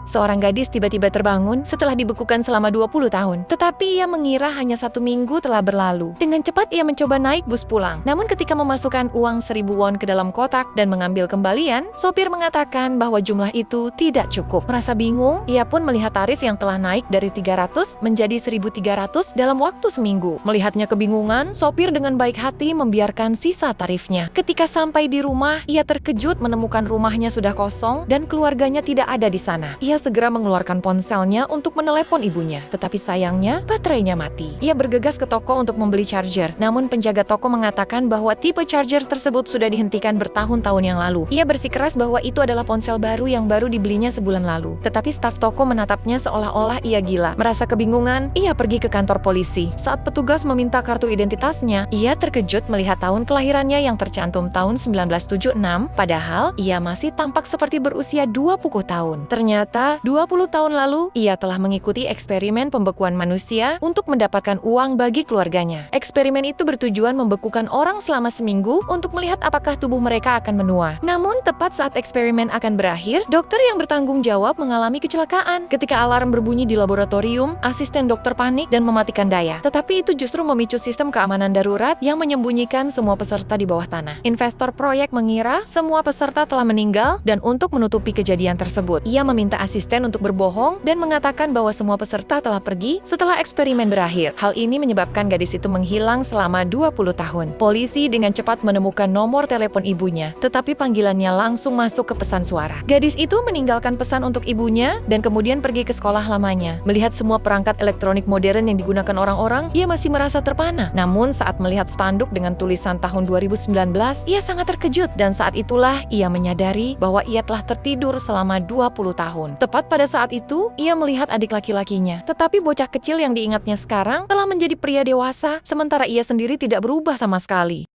Seorang gadis tiba-tiba terbangun setelah dibekukan selama 20 tahun. Tetapi ia mengira hanya 1 minggu telah berlalu. Dengan cepat ia mencoba naik bus pulang. Namun ketika memasukkan uang 1.000 won ke dalam kotak dan mengambil kembalian, sopir mengatakan bahwa jumlah itu tidak cukup. Merasa bingung, ia pun melihat tarif yang telah naik dari 300 menjadi 1.300 dalam waktu seminggu. Melihatnya kebingungan, sopir dengan baik hati membiarkan sisa tarifnya. Ketika sampai di rumah, ia terkejut menemukan rumahnya sudah kosong dan keluarganya tidak ada di sana. Ia segera mengeluarkan ponselnya untuk menelepon ibunya. Tetapi sayangnya, baterainya mati. Ia bergegas ke toko untuk membeli charger. Namun penjaga toko mengatakan bahwa tipe charger tersebut sudah dihentikan bertahun-tahun yang lalu. Ia bersikeras bahwa itu adalah ponsel baru yang baru dibelinya sebulan lalu. Tetapi staf toko menatapnya seolah-olah ia gila. Merasa kebingungan, ia pergi ke kantor polisi. Saat petugas meminta kartu identitasnya, ia terkejut melihat tahun kelahirannya yang tercantum tahun 1976, padahal ia masih tampak seperti berusia 20 tahun. Ternyata 20 tahun lalu, ia telah mengikuti eksperimen pembekuan manusia untuk mendapatkan uang bagi keluarganya. Eksperimen itu bertujuan membekukan orang selama seminggu untuk melihat apakah tubuh mereka akan menua. Namun, tepat saat eksperimen akan berakhir, dokter yang bertanggung jawab mengalami kecelakaan. Ketika alarm berbunyi di laboratorium, asisten dokter panik dan mematikan daya. Tetapi itu justru memicu sistem keamanan darurat yang menyembunyikan semua peserta di bawah tanah. Investor proyek mengira semua peserta telah meninggal dan untuk menutupi kejadian tersebut, ia meminta asisten untuk berbohong dan mengatakan bahwa semua peserta telah pergi setelah eksperimen berakhir. Hal ini menyebabkan gadis itu menghilang selama 20 tahun. Polisi dengan cepat menemukan nomor telepon ibunya, tetapi panggilannya langsung masuk ke pesan suara. Gadis itu meninggalkan pesan untuk ibunya dan kemudian pergi ke sekolah lamanya. Melihat semua perangkat elektronik modern yang digunakan orang-orang, ia masih merasa terpana. Namun saat melihat spanduk dengan tulisan tahun 2019, ia sangat terkejut dan saat itulah ia menyadari bahwa ia telah tertidur selama 20 tahun. Tepat pada saat itu, ia melihat adik laki-lakinya. Tetapi bocah kecil yang diingatnya sekarang telah menjadi pria dewasa, sementara ia sendiri tidak berubah sama sekali.